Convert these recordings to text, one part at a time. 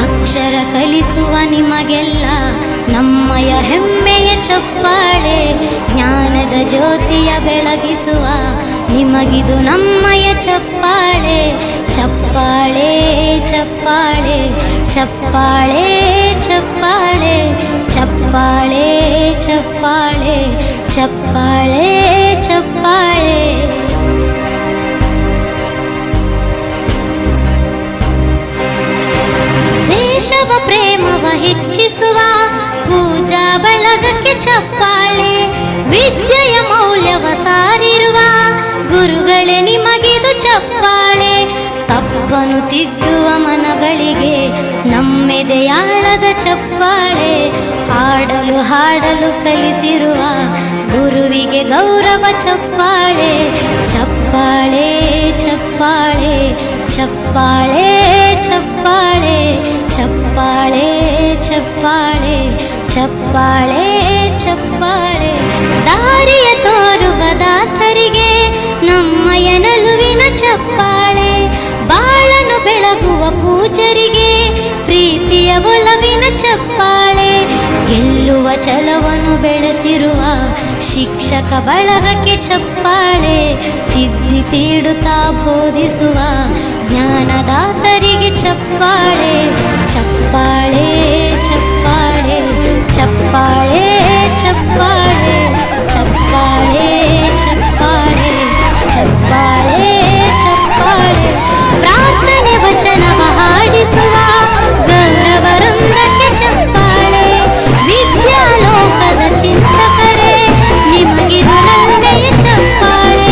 ಅಕ್ಷರ ಕಲಿಸುವ ನಿಮಗೆಲ್ಲ ನಮ್ಮಯ ಹೆಮ್ಮೆಯ ಚಪ್ಪಾಳೆ. ಜ್ಞಾನದ ಜ್ಯೋತಿಯ ಬೆಳಗಿಸುವ ನಿಮಗಿದು ನಮ್ಮಯ ಚಪ್ಪಾಳೆ. ಚಪ್ಪಾಳೆ ಚಪ್ಪಾಳೆ ಚಪ್ಪಾಳೆ ಚಪ್ಪಾಳೆ ಚಪ್ಪಾಳೆ ಚಪ್ಪಾಳೆ ಚಪ್ಪಾಳೆ ಚಪ್ಪಾಳೆ. ದೇಶವ ಪ್ರೇಮವ ಹೆಚ್ಚಿಸುವ ಪೂಜಾ ಬಳಗಕ್ಕೆ ಚಪ್ಪಾಳೆ. ವಿದ್ಯೆಯ ಮೌಲ್ಯವ ಸಾರಿರುವ ಗುರುಗಳೇ ನಿಮಗಿದು ಚಪ್ಪಾಳೆ. ತಪ್ಪನು ತಿದ್ದುವ ಮನಗಳಿಗೆ ನಮ್ಮೆದೆಯಾಳದ ಚಪ್ಪಾಳೆ. ಹಾಡಲು ಹಾಡಲು ಕಲಿಸಿರುವ ಗುರುವಿಗೆ ಗೌರವ ಚಪ್ಪಾಳೆ. ಚಪ್ಪಾಳೆ ಚಪ್ಪಾಳೆ ಚಪ್ಪಾಳೆ ಚಪ್ಪಾಳೆ ಚಪ್ಪಾಳೆ ಚಪ್ಪಾಳೆ ಚಪ್ಪಾಳೆ ಚಪ್ಪಾಳೆ. ದಾರಿಯ ತೋರುವ ದಾತರಿಗೆ ನಮ್ಮಯ ನಲುವಿನ ಚಪ್ಪಾಳೆ. ಬಾಳನು ಬೆಳಗುವ ಪೂಜರಿಗೆ ಪ್ರೀತಿಯ ಒಲವಿನ ಚಪ್ಪಾಳೆ. ಗೆಲ್ಲುವ ಛಲವನ್ನು ಬೆಳೆಸಿರುವ ಶಿಕ್ಷಕ ಬಳಗಕ್ಕೆ ಚಪ್ಪಾಳೆ. ತಿದ್ದಿ ತೀಡುತ್ತಾ ಬೋಧಿಸುವ ಜ್ಞಾನದಾತರಿಗೆ ಚಪ್ಪಾಳೆ. ಚಪ್ಪಾಳೆ ಚಪ್ಪಾಳೆ ಚಪ್ಪಾಳೆ ಚಪ್ಪಾಳೆ ಚಪ್ಪಾಳೆ ಚಪ್ಪಾಳೆ ಚಪ್ಪಾಳೆ ಚಪ್ಪಾಳೆ. ಪ್ರಾರ್ಥನೆ ವಚನವ ಹಾಡಿಸುವ ಗೌರವ ವೃಂದಕ್ಕೆ ಚಪ್ಪಾಳೆ. ವಿದ್ಯಾಲೋಕದ ಚಿಂತಕರೇ ನಿಮಗಿದು ನನ್ನೆಯ ಚಪ್ಪಾಳೆ.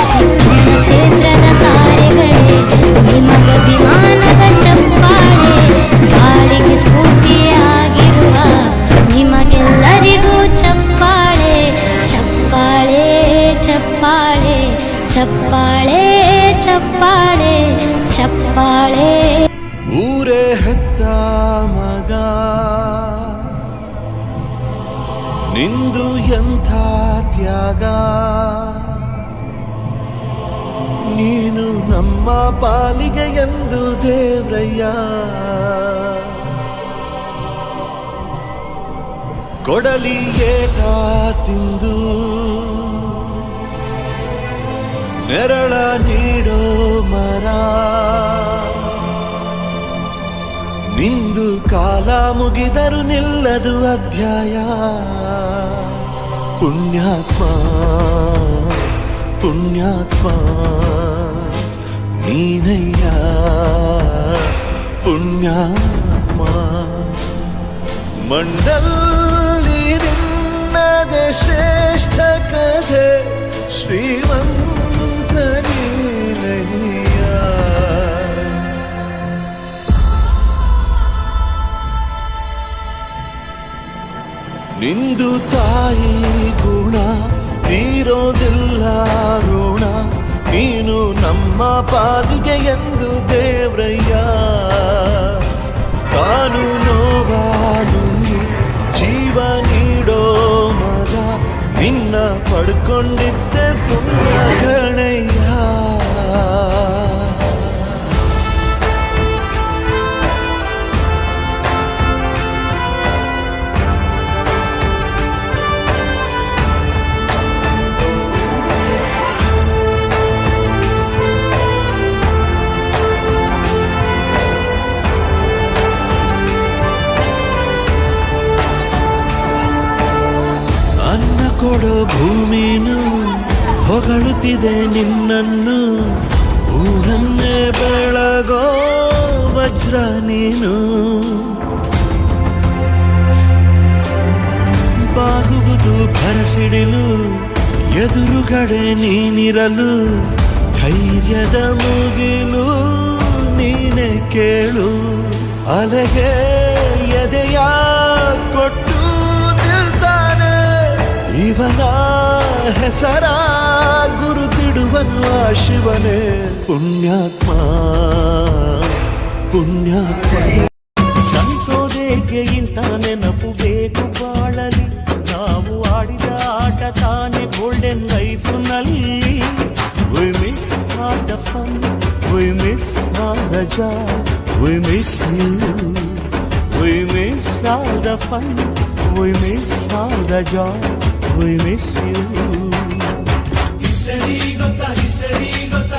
ಶಿಕ್ಷಣ ಕ್ಷೇತ್ರದ ತಾರೆಗಳೇ ನಿಮಗಭಿಮಾನದ ಚಪ್ಪಾಳೆ. ಬಾಳಿಗೆ ಸ್ಫೂರ್ತಿಯಾಗಿರುವ ನಿಮಗೆಲ್ಲರಿಗೂ ಚಪ್ಪಾಳೆ. ಚಪ್ಪಾಳೆ ಚಪ್ಪಾಳೆ ಚಪ್ಪಾಳೆ ಚಪ್ಪಾಳೆ ಚಪ್ಪಾಳೆ. ಊರೇ ಹೆತ್ತ ಮಗ ನಿಂದು ಎಂಥ ತ್ಯಾಗ. ನೀನು ನಮ್ಮ ಪಾಲಿಗೆ ಎಂದು ದೇವ್ರಯ್ಯ. ಕೊಡಲಿ ಏಟ ತಿಂದು ನೆರಳ ನೀಡೋ ಮರ. ನಿಂದು ಕಾಲ ಮುಗಿದರು ನಿಲ್ಲದು ಅಧ್ಯಾಯ. ಪುಣ್ಯಾತ್ಮ ಪುಣ್ಯಾತ್ಮ ನೀನಯ್ಯ ಪುಣ್ಯಾತ್ಮ. ಮಂಡಲ್ಲಿ ನಿನ್ನದೆ ಶ್ರೇಷ್ಠ ಕಥೆ ಶ್ರೀಮಂತ ನೀನಯ್ಯ. ನಿಂದು ತಾಯಿ ಗುಣ ತೀರೋದಿಲ್ಲ ಋಣ. ನೀನು ನಮ್ಮ ಪಾಲಿಗೆ ಎಂದು ದೇವ್ರಯ್ಯ. ತಾನು ನೋವಾನುಂಗಿ ಜೀವ ನೀಡೋ ಮಗ. ನಿನ್ನ ಪಡ್ಕೊಂಡಿದ್ದೆ ಪುಣ್ಯ ಗಣಯ್ಯ. ಅನ್ನ ಕೊಡೋ ಭೂಮಿನು ಹೊಗಳುತ್ತಿದೆ ನಿನ್ನನ್ನು. ಊರನ್ನೇ ಬೆಳಗೋ ವಜ್ರ ನೀನು. ಬಾಗುವುದು ಭರಸಿಡಿಲು ಎದುರುಗಡೆ ನೀನಿರಲು. ಧೈರ್ಯದ ಮುಗಿಲು ನೀನೆ ಕೇಳು. ಅಲೆಗೆ ಎದೆಯ ಕೊಟ್ಟು ನಿಲ್ತಾನೆ ಇವನ ಹೆಸರ ಗುರುತಿಡುವನು ಆ ಶಿವನೇ. ಪುಣ್ಯಾತ್ಮ ಪುಣ್ಯಾತ್ಮ. ಕ್ಷಮಿಸೋದೇಕೆ ಇಂಥ ನೆನಪು ಬೇಕು ಬಾಳಲಿ. ನಾವು ಆಡಿದ ಆಟ ತಾನೆ ಗೋಲ್ಡನ್ ಲೈಫ್ ನಲ್ಲಿ. We miss all the fun, we miss all the joy, we miss you. all the fun, we miss all the joy, we miss you. History ಗೊತ್ತಾ